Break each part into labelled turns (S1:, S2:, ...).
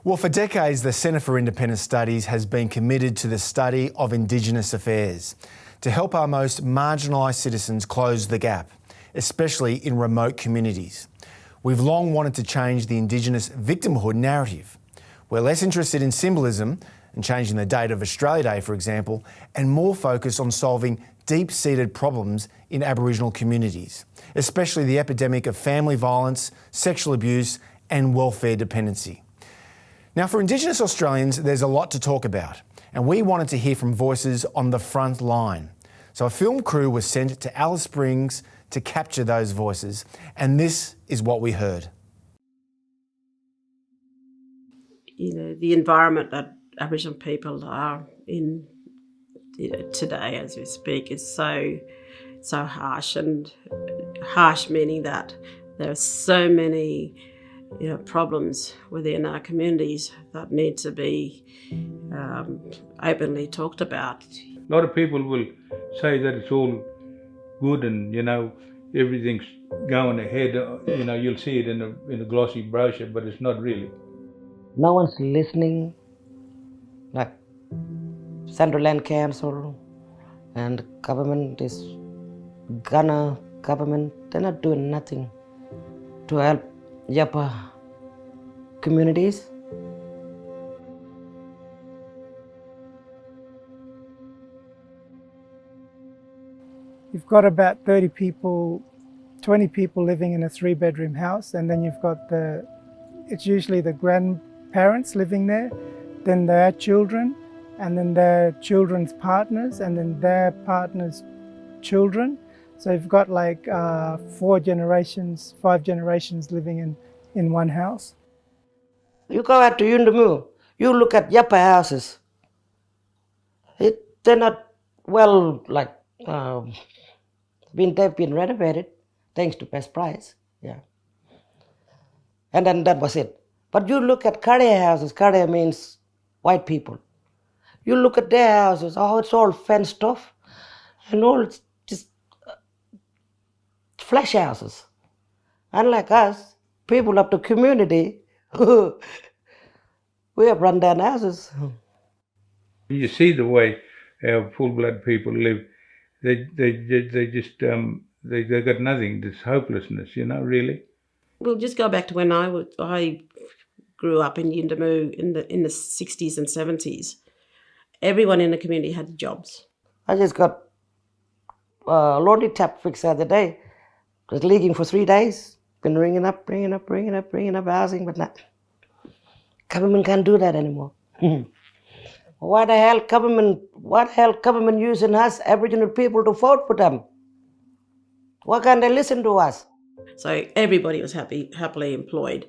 S1: Well, for decades, the Centre for Independent Studies has been committed to the study of Indigenous affairs to help our most marginalised citizens close the gap, especially in remote communities. We've long wanted to change the Indigenous victimhood narrative. We're less interested in symbolism and changing the date of Australia Day, for example, and more focused on solving deep-seated problems in Aboriginal communities, especially the epidemic of family violence, sexual abuse and welfare dependency. Now, for Indigenous Australians, there's a lot to talk about, and we wanted to hear from voices on the front line. So a film crew was sent to Alice Springs to capture those voices, and this is what we heard.
S2: You know, the environment that Aboriginal people are in today, as we speak, is so harsh, and harsh meaning that there are so many problems within our communities that need to be openly talked about.
S3: A lot of people will say that it's all good and everything's going ahead. You'll see it in a glossy brochure, but it's not really.
S4: No one's listening. Like Central Land Council and government, this Ghana government, they're not doing nothing to help Yapa communities.
S5: You've got about 30 people, 20 people living in a 3-bedroom house, and then you've got it's usually the grandparents living there, then their children, and then their children's partners, and then their partners' children. So you've got like 5 generations living in one house.
S4: You go out to Yundamu, you look at Yapa houses. They're not they've been renovated thanks to best price, yeah. And then that was it. But you look at Karea houses, Karea means white people. You look at their houses, it's all fenced off and all just flash houses. Unlike us, people of the community, we have run down houses.
S3: You see the way our full-blood people live. They just they got nothing. This hopelessness, really.
S2: We'll just go back to when I grew up in Yuendamu in the 60s and 70s. Everyone in the community had jobs.
S4: I just got a laundry tap fixed the other day. It was leaking for 3 days. Been ringing up housing, but not. Government can't do that anymore. Why the hell government using us Aboriginal people to vote for them? Why can't they listen to us?
S2: So everybody was happily employed,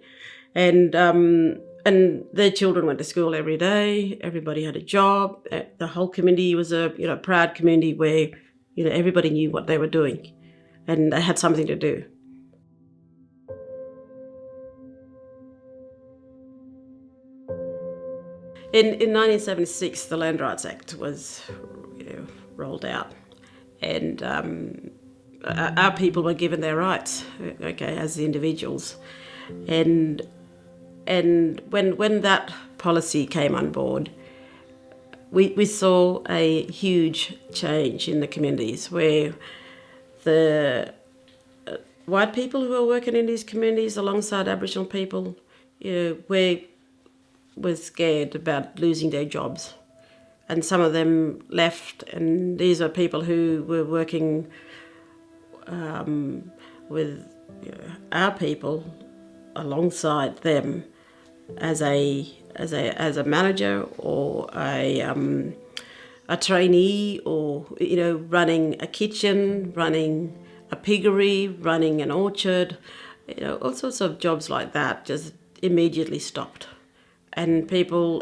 S2: and their children went to school every day. Everybody had a job. The whole community was a proud community where everybody knew what they were doing, and they had something to do. In 1976, the Land Rights Act was rolled out, and our people were given their rights, as the individuals, and when that policy came on board, we saw a huge change in the communities where the white people who were working in these communities alongside Aboriginal people, were scared about losing their jobs, and some of them left, and these are people who were working with our people alongside them as a manager or a trainee, or running a kitchen, running a piggery, running an orchard, all sorts of jobs like that just immediately stopped. And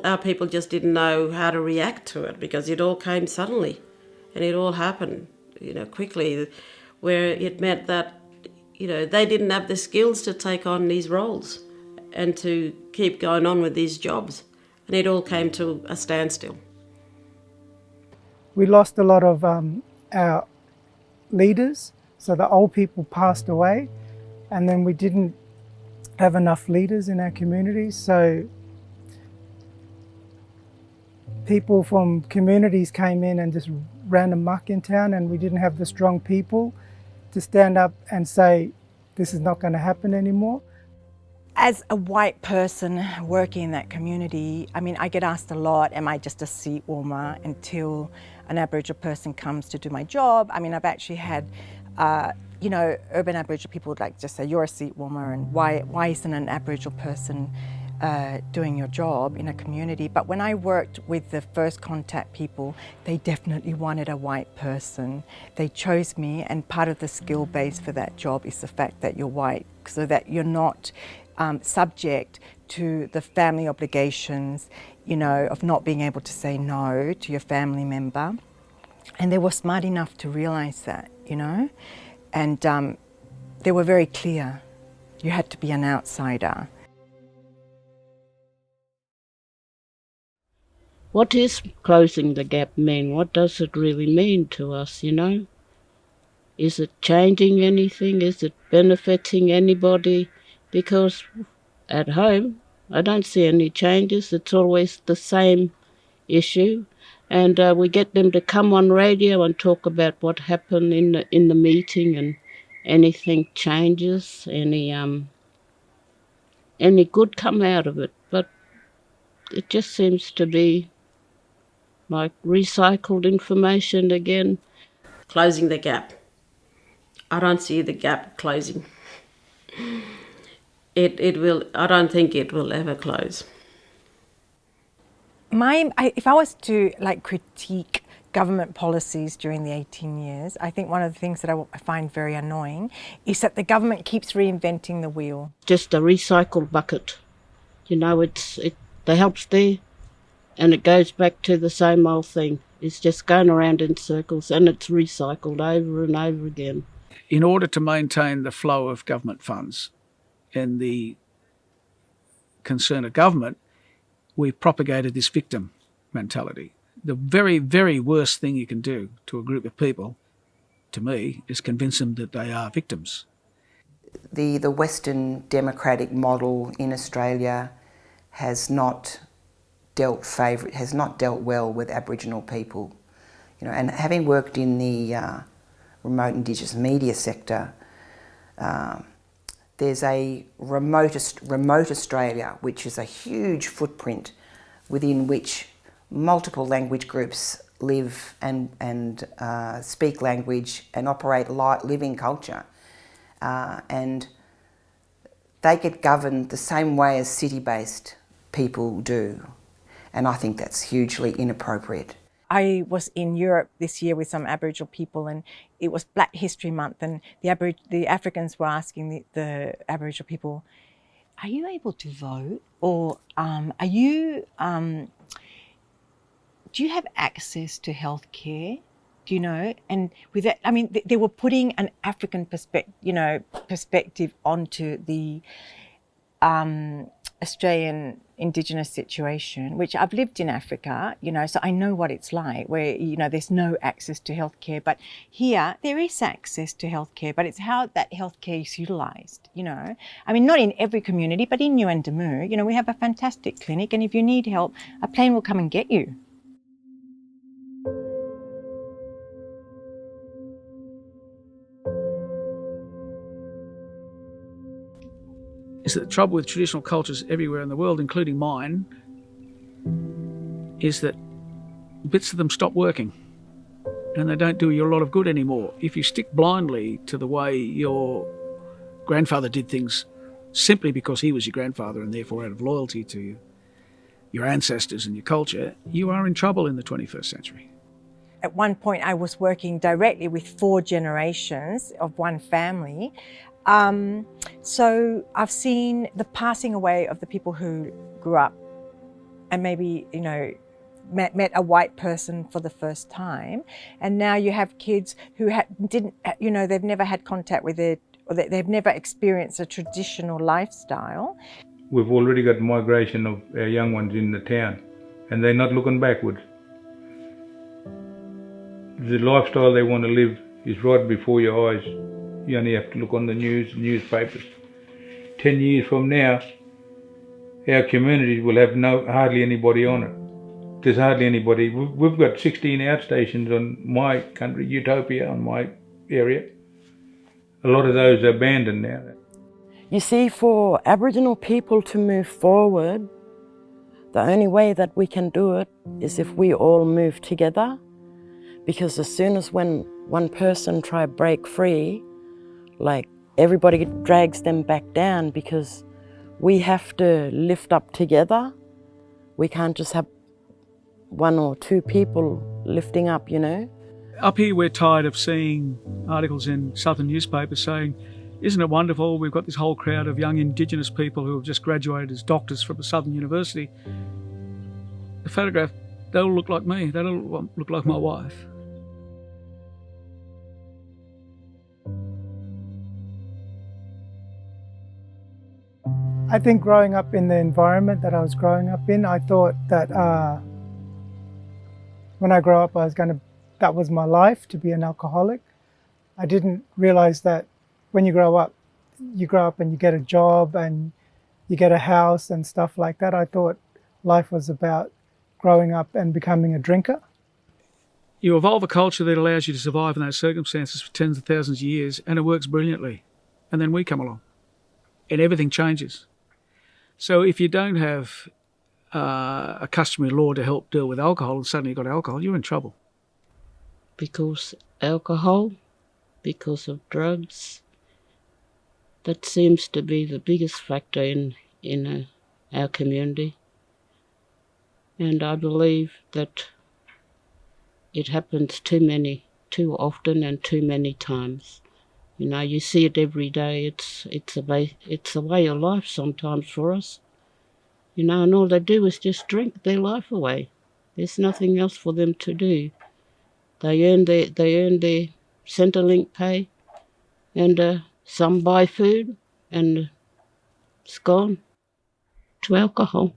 S2: our people just didn't know how to react to it because it all came suddenly and it all happened, quickly, where it meant that, they didn't have the skills to take on these roles and to keep going on with these jobs. And it all came to a standstill.
S5: We lost a lot of our leaders, so the old people passed away, and then we didn't have enough leaders in our communities, so people from communities came in and just ran amok in town, and we didn't have the strong people to stand up and say, this is not going to happen anymore.
S6: As a white person working in that community, I mean, I get asked a lot, am I just a seat warmer until an Aboriginal person comes to do my job? I mean, I've actually had, you know, urban Aboriginal people would like just say, you're a seat warmer, and why isn't an Aboriginal person doing your job in a community? But when I worked with the first contact people, they definitely wanted a white person. They chose me, and part of the skill base for that job is the fact that you're white, so that you're not subject to the family obligations, you know, of not being able to say no to your family member. And they were smart enough to realise that, you know, and they were very clear. You had to be an outsider.
S7: What is closing the gap mean? What does it really mean to us, you know? Is it changing anything? Is it benefiting anybody? Because at home, I don't see any changes. It's always the same issue. And we get them to come on radio and talk about what happened in the meeting, and anything changes, any good come out of it. But it just seems to be like recycled information again.
S2: Closing the gap. I don't see the gap closing. It will. I don't think it will ever close.
S6: If I was to like critique government policies during the 18 years, I think one of the things that I find very annoying is that the government keeps reinventing the wheel.
S7: Just a recycled bucket. You know, the help's there, and it goes back to the same old thing. It's just going around in circles, and it's recycled over and over again.
S8: In order to maintain the flow of government funds and the concern of government, we've propagated this victim mentality. The very, very worst thing you can do to a group of people, to me, is convince them that they are victims.
S9: The Western democratic model in Australia has not dealt well with Aboriginal people. You know, and having worked in the remote Indigenous media sector, there's a remote Australia, which is a huge footprint within which multiple language groups live and speak language and operate living culture. And they get governed the same way as city-based people do. And I think that's hugely inappropriate.
S6: I was in Europe this year with some Aboriginal people, and it was Black History Month, and the Africans were asking the Aboriginal people, are you able to vote? Or do you have access to health care? Do you know? And with that, I mean, they were putting an African perspective onto the Australian Indigenous situation, which I've lived in Africa, you know, so I know what it's like, where, you know, there's no access to healthcare. But here, there is access to healthcare, but it's how that healthcare is utilised, you know. I mean, not in every community, but in Nungarrayi, you know, we have a fantastic clinic, and if you need help, a plane will come and get you.
S8: Is that the trouble with traditional cultures everywhere in the world, including mine, is that bits of them stop working and they don't do you a lot of good anymore. If you stick blindly to the way your grandfather did things simply because he was your grandfather and therefore out of loyalty to your ancestors and your culture, you are in trouble in the 21st century.
S6: At one point, I was working directly with 4 generations of one family. So I've seen the passing away of the people who grew up and maybe, you know, met a white person for the first time. And now you have kids who they've never had contact with it, or they've never experienced a traditional lifestyle.
S3: We've already got migration of our young ones in the town, and they're not looking backwards. The lifestyle they want to live is right before your eyes. You only have to look on the newspapers. 10 years from now, our communities will have hardly anybody on it. there's hardly anybody. We've got 16 outstations on my country, Utopia, on my area. A lot of those are abandoned now.
S7: You see, for Aboriginal people to move forward, the only way that we can do it is if we all move together. Because as soon as when one person try to break free, like everybody drags them back down, because we have to lift up together. We can't just have one or two people lifting up, you know.
S8: Up here we're tired of seeing articles in southern newspapers saying, isn't it wonderful, we've got this whole crowd of young Indigenous people who have just graduated as doctors from a southern university. The photograph, they'll look like me, they'll look like my wife.
S5: I think growing up in the environment that I was growing up in, I thought that when I grow up, that was my life, to be an alcoholic. I didn't realize that when you grow up and you get a job and you get a house and stuff like that. I thought life was about growing up and becoming a drinker.
S8: You evolve a culture that allows you to survive in those circumstances for tens of thousands of years, and it works brilliantly. And then we come along and everything changes. So if you don't have a customary law to help deal with alcohol and suddenly you've got alcohol, you're in trouble.
S7: Because alcohol, because of drugs, that seems to be the biggest factor in our community. And I believe that it happens too often and too many times. You know, you see it every day. It's a way of life sometimes for us. You know, and all they do is just drink their life away. There's nothing else for them to do. They earn their Centrelink pay, and some buy food, and it's gone to alcohol.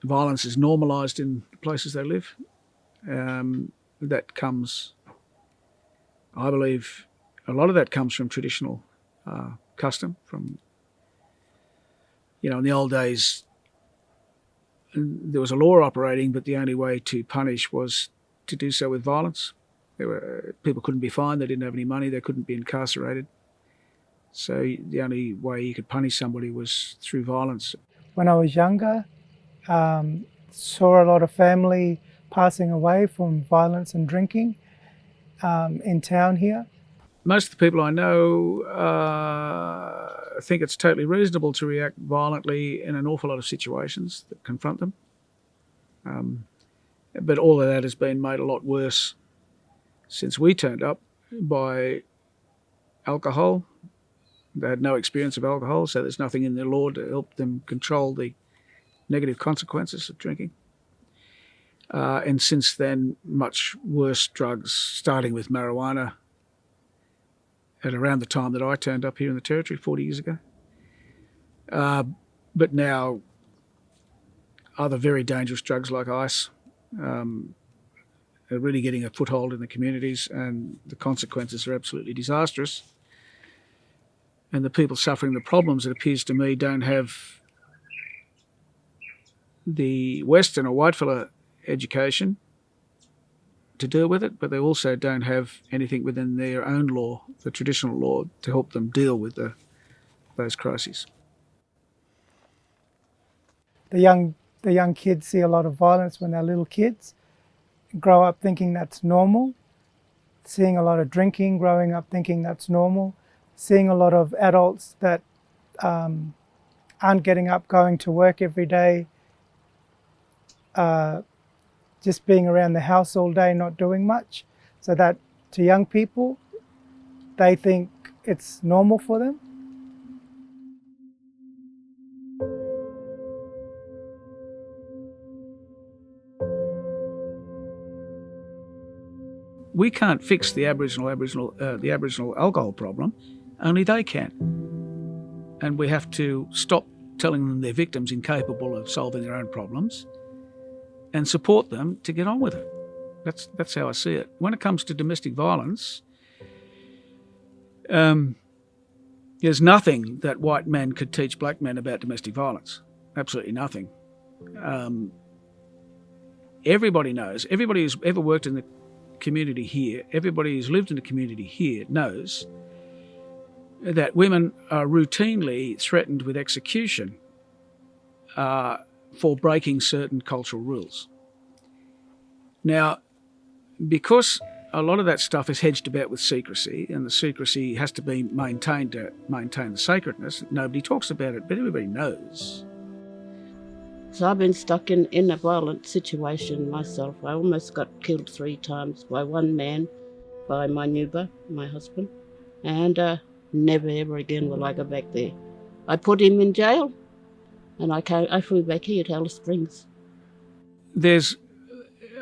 S8: Violence is normalised in the places they live. That comes, I believe, a lot of that comes from traditional custom. From, you know, in the old days, there was a law operating, but the only way to punish was to do so with violence. People couldn't be fined, they didn't have any money, they couldn't be incarcerated. So the only way you could punish somebody was through violence.
S5: When I was younger, saw a lot of family passing away from violence and drinking in town here.
S8: Most of the people I know think it's totally reasonable to react violently in an awful lot of situations that confront them. But all of that has been made a lot worse since we turned up by alcohol. They had no experience of alcohol, so there's nothing in the law to help them control the negative consequences of drinking. And since then, much worse drugs, starting with marijuana at around the time that I turned up here in the Territory 40 years ago. But now other very dangerous drugs like ice are really getting a foothold in the communities, and the consequences are absolutely disastrous. And the people suffering the problems, it appears to me, don't have the Western or whitefella education to deal with it, but they also don't have anything within their own law, the traditional law, to help them deal with those crises.
S5: The young kids see a lot of violence when they're little kids, grow up thinking that's normal, seeing a lot of drinking, growing up thinking that's normal, seeing a lot of adults that aren't getting up, going to work every day, just being around the house all day, not doing much. So that to young people, they think it's normal for them.
S8: We can't fix the Aboriginal alcohol problem, only they can. And we have to stop telling them they're victims incapable of solving their own problems and support them to get on with it. That's how I see it. When it comes to domestic violence, there's nothing that white men could teach black men about domestic violence. Absolutely nothing. Everybody knows, everybody who's ever worked in the community here, everybody who's lived in the community here knows that women are routinely threatened with execution for breaking certain cultural rules. Now, because a lot of that stuff is hedged about with secrecy, and the secrecy has to be maintained to maintain the sacredness, nobody talks about it, but everybody knows.
S7: So I've been stuck in a violent situation myself. I almost got killed 3 times by one man, by my neighbour, my husband, and never ever again will I go back there. I put him in jail, and I flew back here to Alice Springs.
S8: There's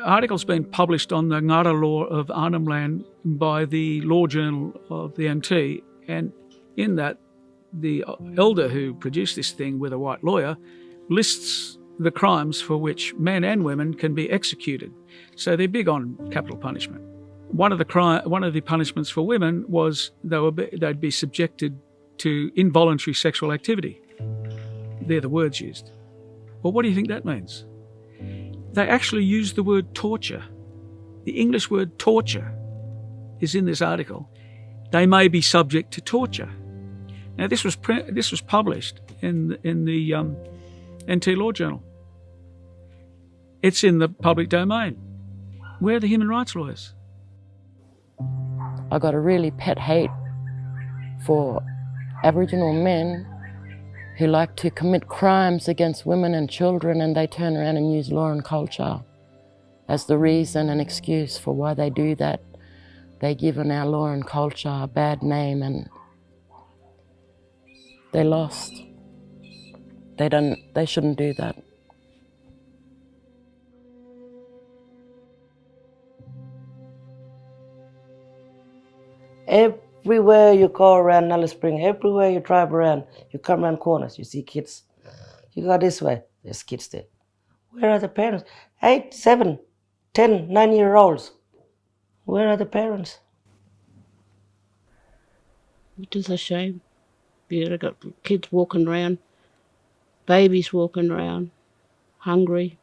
S8: articles being published on the Ngara law of Arnhem Land by the Law Journal of the NT, and in that, the elder who produced this thing with a white lawyer lists the crimes for which men and women can be executed. So they're big on capital punishment. One of the punishments for women was they'd be subjected to involuntary sexual activity. They're the words used. Well, what do you think that means? They actually use the word torture. The English word torture is in this article. They may be subject to torture. Now, this was published in the NT Law Journal. It's in the public domain. Where are the human rights lawyers?
S10: I got a really pet hate for Aboriginal men who like to commit crimes against women and children, and they turn around and use law and culture as the reason and excuse for why they do that. They've given our law and culture a bad name, and they lost. They shouldn't do that.
S4: Everywhere you go around Alice Springs, everywhere you drive around, you come around corners, you see kids. You go this way, there's kids there. Where are the parents? 8, 7, 10, 9-year-olds. Where are the parents?
S7: It is a shame. I've got kids walking around, babies walking around, hungry,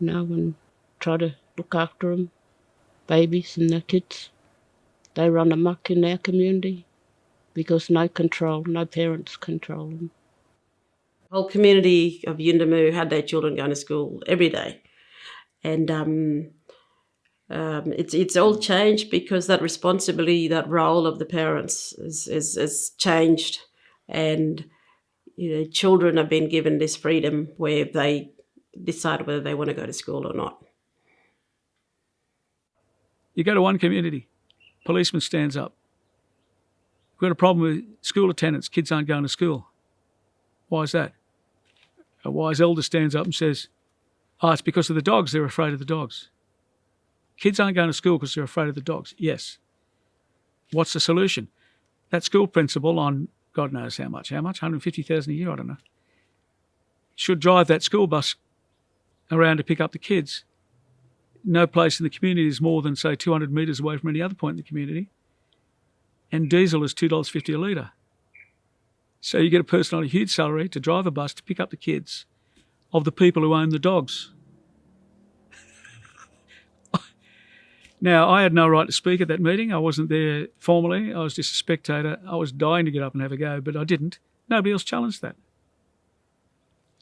S7: and try to look after them, babies and their kids. They run amok in our community because no parents control them.
S2: The whole community of Yuendamu had their children going to school every day. And it's all changed because that responsibility, that role of the parents is changed, and children have been given this freedom where they decide whether they want to go to school or not.
S8: You go to one community, policeman stands up. We've got a problem with school attendance, kids aren't going to school. Why is that? A wise elder stands up and says, it's because of the dogs, they're afraid of the dogs. Kids aren't going to school because they're afraid of the dogs. Yes. What's the solution? That school principal on God knows how much, 150,000 a year, I don't know, should drive that school bus around to pick up the kids. No place in the community is more than, say, 200 metres away from any other point in the community. And diesel is $2.50 a litre. So you get a person on a huge salary to drive a bus to pick up the kids of the people who own the dogs. Now, I had no right to speak at that meeting. I wasn't there formally. I was just a spectator. I was dying to get up and have a go, but I didn't. Nobody else challenged that.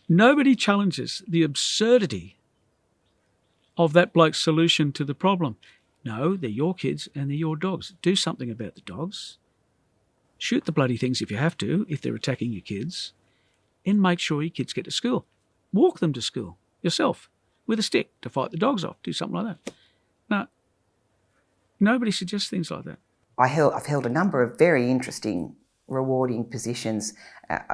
S8: Nobody challenges the absurdity of that bloke's solution to the problem. No, they're your kids and they're your dogs. Do something about the dogs. Shoot the bloody things if you have to, if they're attacking your kids, and make sure your kids get to school. Walk them to school yourself with a stick to fight the dogs off. Do something like that. No, nobody suggests things like that.
S9: I've held a number of very interesting, rewarding positions.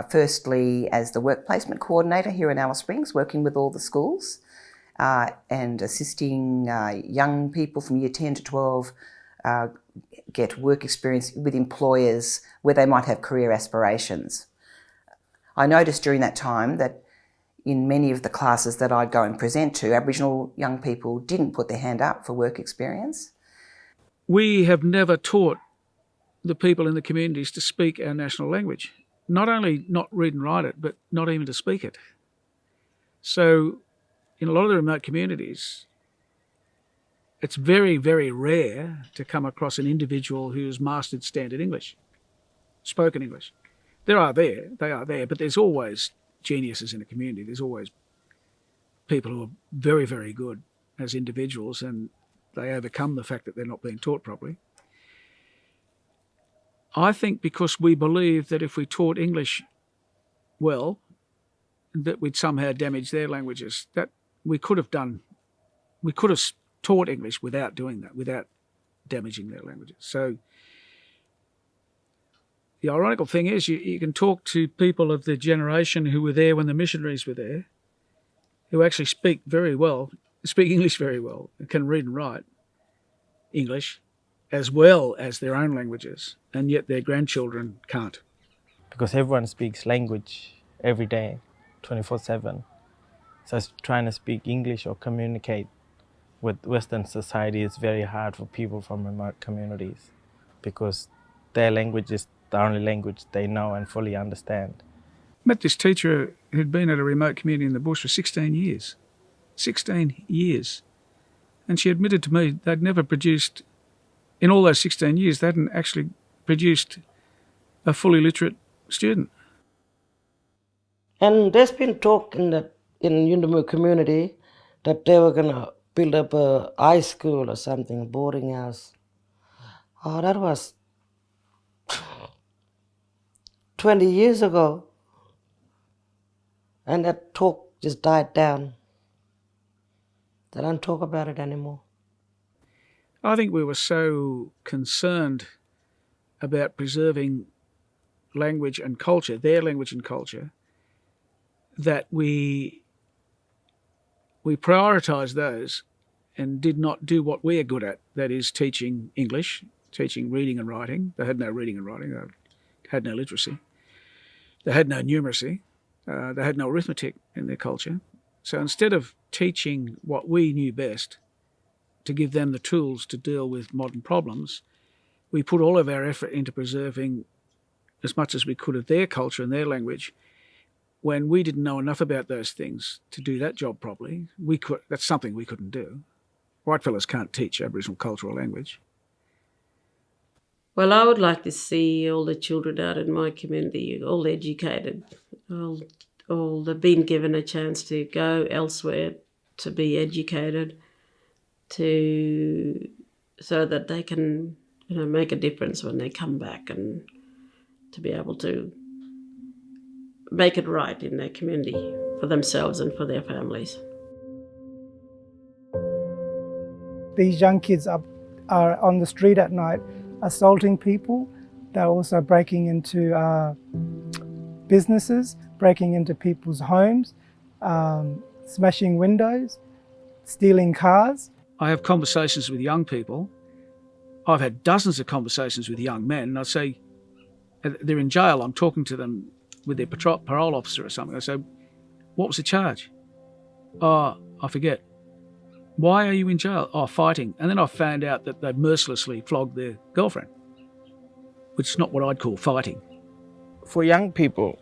S9: Firstly, as the work placement coordinator here in Alice Springs, working with all the schools and assisting young people from year 10 to 12 get work experience with employers where they might have career aspirations. I noticed during that time that in many of the classes that I'd go and present to, Aboriginal young people didn't put their hand up for work experience.
S8: We have never taught the people in the communities to speak our national language. Not only not read and write it, but not even to speak it. So in a lot of the remote communities, it's very, very rare to come across an individual who's mastered standard English, spoken English. They are there, but there's always geniuses in a community. There's always people who are very, very good as individuals, and they overcome the fact that they're not being taught properly. I think because we believe that if we taught English well, that we'd somehow damage their languages. That we could have taught English without doing that, without damaging their languages. So the ironical thing is you can talk to people of the generation who were there when the missionaries were there, who actually speak English very well, and can read and write English as well as their own languages, and yet their grandchildren can't.
S11: Because everyone speaks language every day, 24/7. So trying to speak English or communicate with Western society is very hard for people from remote communities because their language is the only language they know and fully understand.
S8: Met this teacher who'd been at a remote community in the bush for 16 years. 16 years. And she admitted to me they'd never produced, in all those 16 years, they hadn't actually produced a fully literate student.
S4: And there's been talk in Yundamur community that they were going to build up a high school or something, a boarding house. Oh, that was 20 years ago. And that talk just died down. They don't talk about it anymore.
S8: I think we were so concerned about preserving language and culture, their language and culture, that we prioritised those and did not do what we're good at, that is teaching English, teaching reading and writing. They had no reading and writing, they had no literacy. They had no numeracy, they had no arithmetic in their culture. So instead of teaching what we knew best, to give them the tools to deal with modern problems, we put all of our effort into preserving as much as we could of their culture and their language. When we didn't know enough about those things to do that job properly, that's something we couldn't do. Whitefellas can't teach Aboriginal culture or language.
S2: Well, I would like to see all the children out in my community all educated, all they've been given a chance to go elsewhere to be educated, so that they can, make a difference when they come back, and to be able to make it right in their community for themselves and for their families.
S5: These young kids are on the street at night assaulting people. They're also breaking into businesses, breaking into people's homes, smashing windows, stealing cars.
S8: I have conversations with young people. I've had dozens of conversations with young men, and I say, they're in jail, I'm talking to them with their parole officer or something. I say, what was the charge? Oh, I forget. Why are you in jail? Oh, fighting. And then I found out that they mercilessly flogged their girlfriend, which is not what I'd call fighting.
S11: For young people,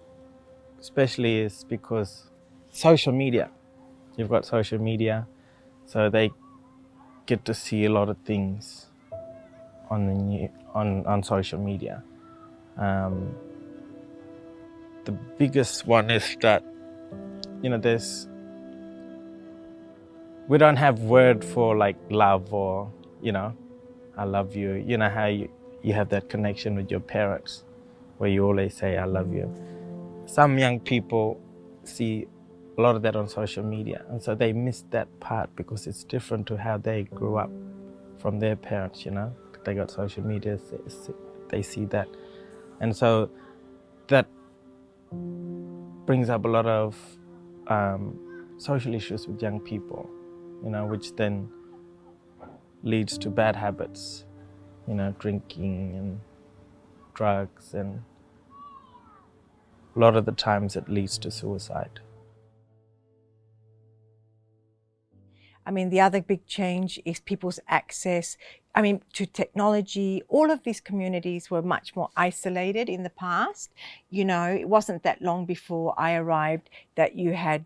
S11: especially, is because social media. You've got social media, so they get to see a lot of things on social media. The biggest one is that, we don't have word for like love or, I love you. You know how you have that connection with your parents where you always say, I love you. Some young people see a lot of that on social media, and so they miss that part because it's different to how they grew up from their parents, They got social media, they see that. And so that brings up a lot of social issues with young people, which then leads to bad habits, drinking and drugs, and a lot of the times it leads to suicide.
S6: I mean, the other big change is people's access, to technology. All of these communities were much more isolated in the past. It wasn't that long before I arrived that you had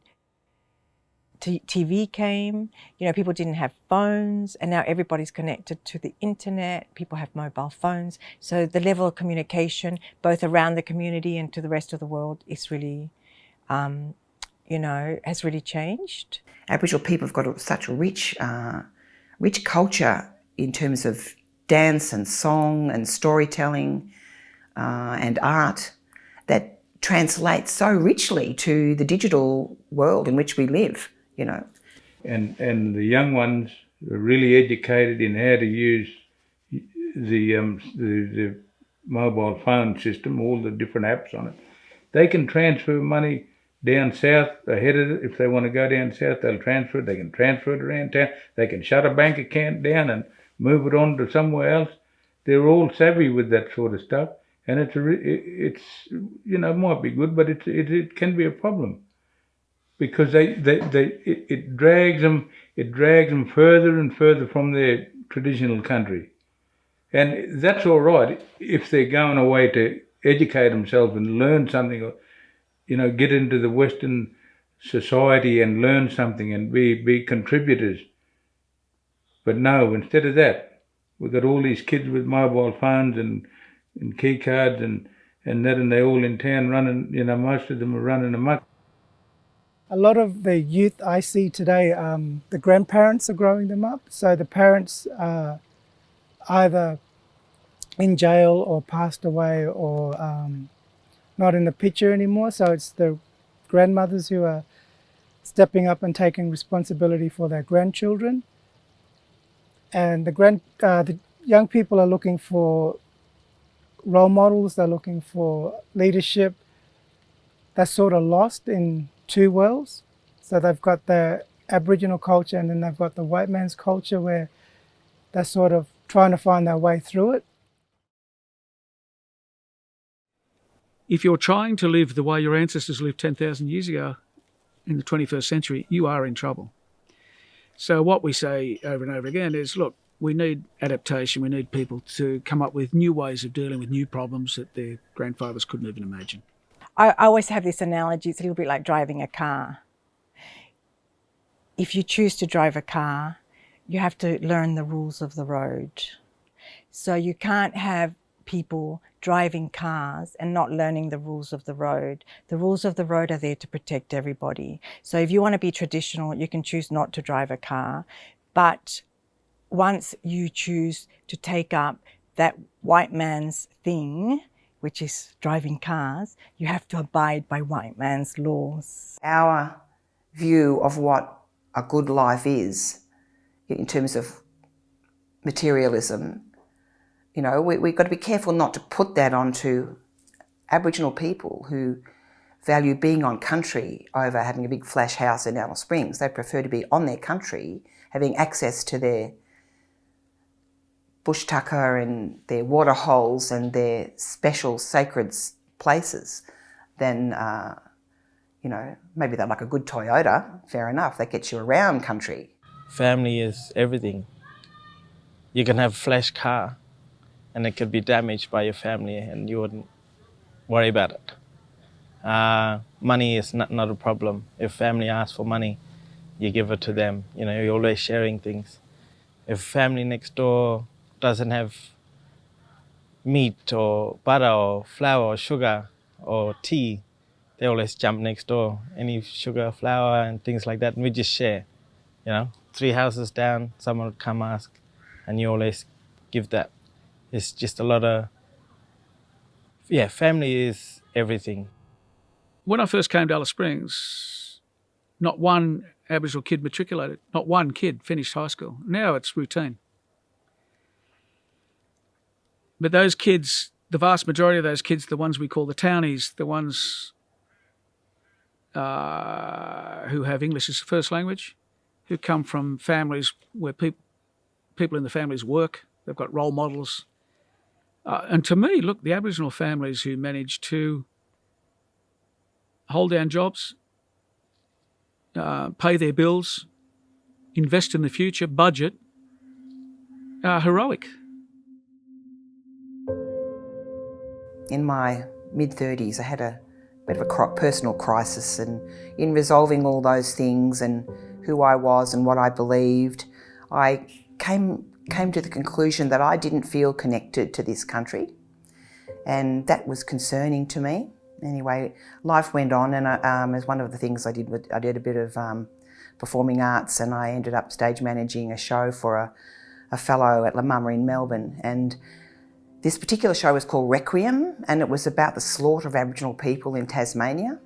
S6: TV came, you know, people didn't have phones, and now everybody's connected to the internet. People have mobile phones. So the level of communication, both around the community and to the rest of the world, is really, you know, has really changed.
S9: Aboriginal people have got such a rich culture in terms of dance and song and storytelling and art that translates so richly to the digital world in which we live, you know.
S3: And the young ones are really educated in how to use the mobile phone system, all the different apps on it. They can transfer money down south ahead of it. If they want to go down south, they'll transfer it. They can transfer it around town. They can shut a bank account down and move it on to somewhere else. They're all savvy with that sort of stuff, and it's you know, might be good, but it can be a problem because it drags them further and further from their traditional country, and that's all right if they're going away to educate themselves and learn something, or, you know, get into the Western society and learn something and be contributors. But no, instead of that, we've got all these kids with mobile phones and key cards and they're all in town running, you know, most of them are running amok.
S5: A lot of the youth I see today, the grandparents are growing them up. So the parents are either in jail or passed away or not in the picture anymore. So it's the grandmothers who are stepping up and taking responsibility for their grandchildren. And the young people are looking for role models, they're looking for leadership. They're sort of lost in two worlds. So they've got the Aboriginal culture and then they've got the white man's culture where they're sort of trying to find their way through it.
S8: If you're trying to live the way your ancestors lived 10,000 years ago in the 21st century, you are in trouble. So what we say over and over again is, look, we need adaptation. We need people to come up with new ways of dealing with new problems that their grandfathers couldn't even imagine.
S6: I always have this analogy. It's a little bit like driving a car. If you choose to drive a car, you have to learn the rules of the road. So you can't have people driving cars and not learning the rules of the road. The rules of the road are there to protect everybody. So if you want to be traditional, you can choose not to drive a car. But once you choose to take up that white man's thing, which is driving cars, you have to abide by white man's laws.
S9: Our view of what a good life is in terms of materialism, you know, we've got to be careful not to put that onto Aboriginal people who value being on country over having a big flash house in Alice Springs. They prefer to be on their country, having access to their bush tucker and their water holes and their special sacred places than, you know, maybe they're like a good Toyota, fair enough, that gets you around country.
S11: Family is everything. You can have a flash car and it could be damaged by your family and you wouldn't worry about it. Money is not a problem. If family asks for money, you give it to them. You know, you're always sharing things. If family next door doesn't have meat or butter or flour or sugar or tea, they always jump next door. Any sugar, flour and things like that, and we just share. You know, 3 houses down, someone would come ask, and you always give that. It's just a lot of, yeah, family is everything.
S8: When I first came to Alice Springs, not one Aboriginal kid matriculated, not one kid finished high school. Now it's routine. But those kids, the vast majority of those kids, the ones we call the townies, the ones who have English as a first language, who come from families where people in the families work, they've got role models. And to me, look, the Aboriginal families who manage to hold down jobs, pay their bills, invest in the future, budget, are heroic.
S9: In my mid-30s, I had a bit of a personal crisis, and in resolving all those things and who I was and what I believed, I came to the conclusion that I didn't feel connected to this country, and that was concerning to me. Anyway, life went on, and as one of the things I did a bit of performing arts, and I ended up stage managing a show for a fellow at La Mama in Melbourne. And this particular show was called Requiem, and it was about the slaughter of Aboriginal people in Tasmania.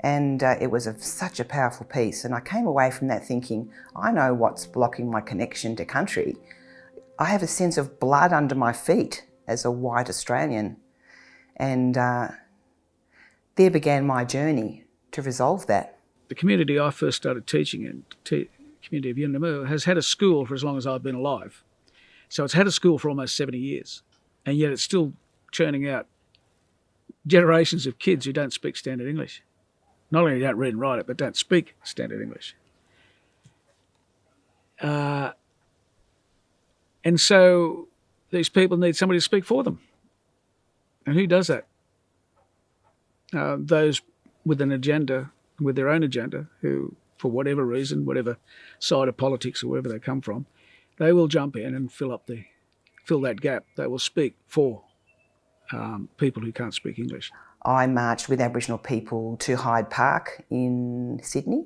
S9: And it was such a powerful piece. And I came away from that thinking, I know what's blocking my connection to country. I have a sense of blood under my feet as a white Australian. And there began my journey to resolve that.
S8: The community I first started teaching in, community of Yunnamur, has had a school for as long as I've been alive. So it's had a school for almost 70 years, and yet it's still churning out generations of kids who don't speak standard English. Not only don't read and write it, but don't speak standard English. And so these people need somebody to speak for them. And who does that? Those with an agenda, with their own agenda, who, for whatever reason, whatever side of politics or wherever they come from, they will jump in and fill that gap. They will speak for people who can't speak English.
S9: I marched with Aboriginal people to Hyde Park in Sydney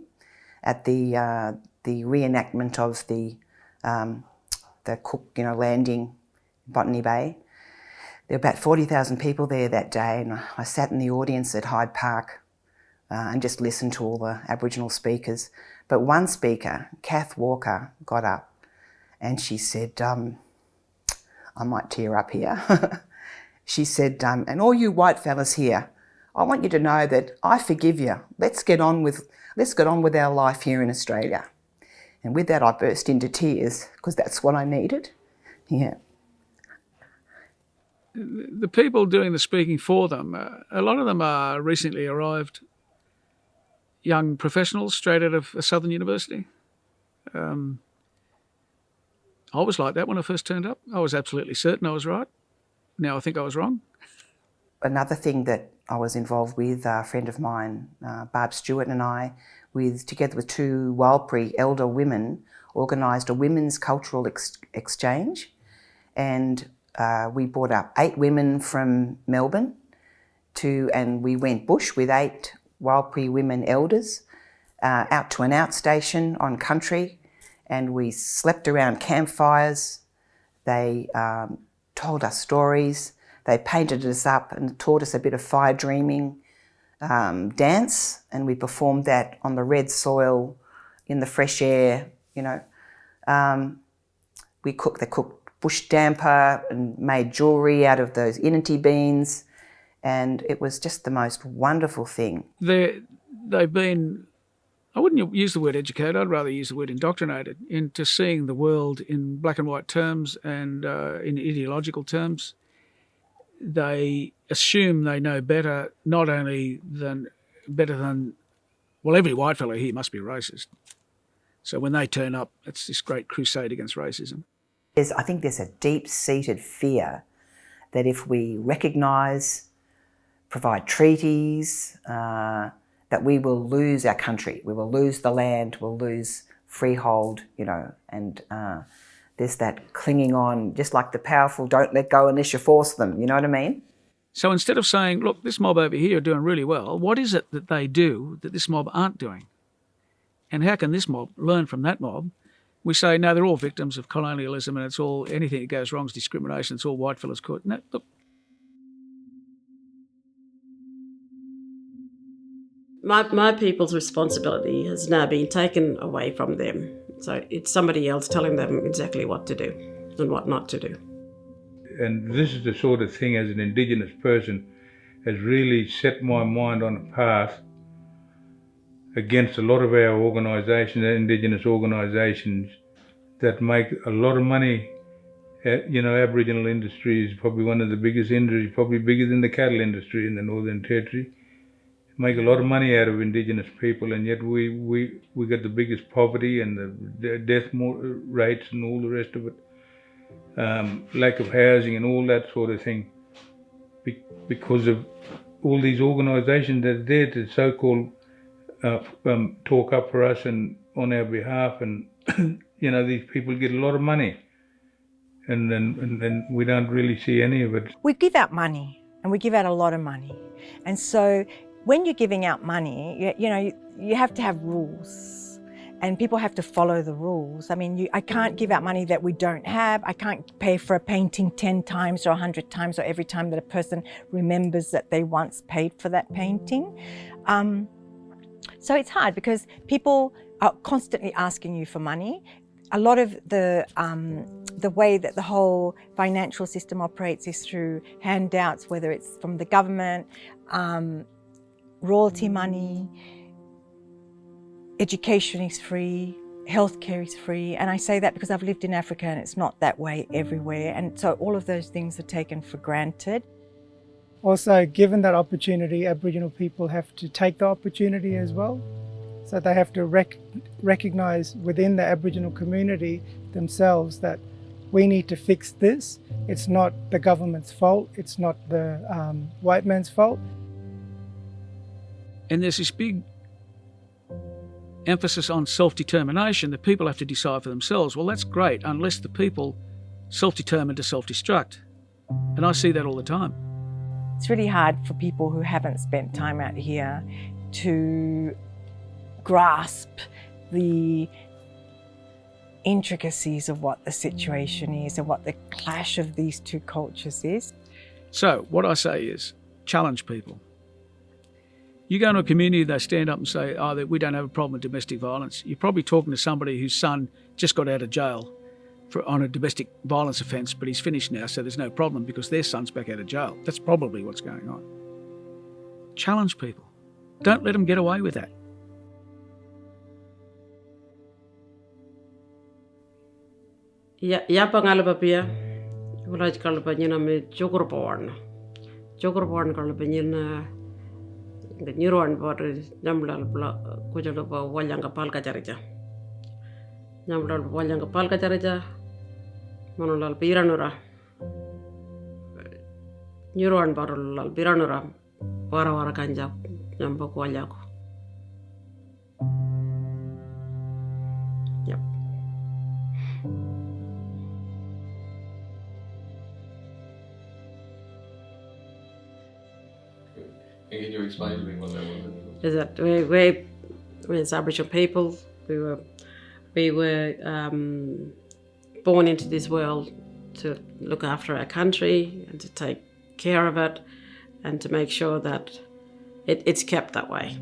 S9: at the reenactment of the Cook landing in Botany Bay. There were about 40,000 people there that day, and I sat in the audience at Hyde Park and just listened to all the Aboriginal speakers. But one speaker, Kath Walker, got up and she said, I might tear up here. She said, and all you white fellas here, I want you to know that I forgive you. Let's get on with our life here in Australia. And with that, I burst into tears because that's what I needed. Yeah.
S8: The people doing the speaking for them, a lot of them are recently arrived young professionals straight out of a southern university. I was like that when I first turned up. I was absolutely certain I was right. Now I think I was wrong.
S9: Another thing that I was involved with, a friend of mine, Barb Stewart, and I, together with two Warlpiri elder women, organised a women's cultural exchange, and we brought up 8 women from Melbourne and we went bush with 8 Warlpiri women elders out to an outstation on country, and we slept around campfires. They told us stories. They painted us up and taught us a bit of fire dreaming dance, and we performed that on the red soil in the fresh air, They cooked bush damper and made jewellery out of those inanti beans, and it was just the most wonderful thing.
S8: They've been, I wouldn't use the word educated, I'd rather use the word indoctrinated into seeing the world in black and white terms and in ideological terms. They assume they know better, not only better than, well, every white fellow here must be racist. So when they turn up, it's this great crusade against racism.
S9: I think there's a deep-seated fear that if we recognise, provide treaties, that we will lose our country, we will lose the land, we'll lose freehold, and there's that clinging on, just like the powerful don't let go unless you force them, you know what I mean?
S8: So instead of saying, look, this mob over here are doing really well, what is it that they do that this mob aren't doing? And how can this mob learn from that mob? We say, no, they're all victims of colonialism and it's all, anything that goes wrong is discrimination, it's all white fellas caught. No, look.
S2: My people's responsibility has now been taken away from them. So it's somebody else telling them exactly what to do and what not to do.
S3: And this is the sort of thing, as an Indigenous person, has really set my mind on a path against a lot of our organisations, Indigenous organisations, that make a lot of money. Aboriginal industry is probably one of the biggest industries, probably bigger than the cattle industry in the Northern Territory. Make a lot of money out of Indigenous people, and yet we got the biggest poverty and the death rates and all the rest of it. Lack of housing and all that sort of thing, because of all these organisations that are there to so-called talk up for us and on our behalf, and you know, these people get a lot of money, and then we don't really see any of it.
S6: We give out money, and we give out a lot of money, and so when you're giving out money, you have to have rules, and people have to follow the rules. I mean, I can't give out money that we don't have. I can't pay for a painting 10 times or 100 times or every time that a person remembers that they once paid for that painting. So it's hard because people are constantly asking you for money. A lot of the way that the whole financial system operates is through handouts, whether it's from the government, royalty money, education is free, healthcare is free. And I say that because I've lived in Africa and it's not that way everywhere. And so all of those things are taken for granted.
S5: Also, given that opportunity, Aboriginal people have to take the opportunity as well. So they have to recognise within the Aboriginal community themselves that we need to fix this. It's not the government's fault. It's not the white man's fault.
S8: And there's this big emphasis on self-determination that people have to decide for themselves. Well, that's great, unless the people self-determine to self-destruct. And I see that all the time.
S6: It's really hard for people who haven't spent time out here to grasp the intricacies of what the situation is and what the clash of these two cultures is.
S8: So what I say is challenge people. You go into a community, they stand up and say, oh, we don't have a problem with domestic violence. You're probably talking to somebody whose son just got out of jail on a domestic violence offence, but he's finished now, so there's no problem because their son's back out of jail. That's probably what's going on. Challenge people. Don't let them get away with that.
S2: Ja pangalapapia, ulaj kalapanyina me chokurporn. Chokurporn kalapanyina the neuron body namla kujalapa walyanga palka charija. Namla walyanga palka charija. Manolal piranura. Neuron barolal piranura. Wara kanja nyamba walyaku. Yep.
S12: And can you explain to me what that was?
S2: Is that we as Aboriginal people, we were born into this world to look after our country and to take care of it and to make sure that it's kept that way.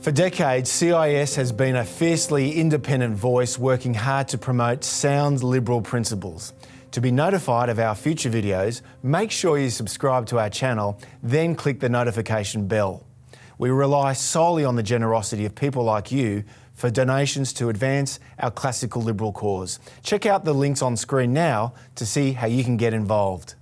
S1: For decades, CIS has been a fiercely independent voice working hard to promote sound liberal principles. To be notified of our future videos, make sure you subscribe to our channel, then click the notification bell. We rely solely on the generosity of people like you for donations to advance our classical liberal cause. Check out the links on screen now to see how you can get involved.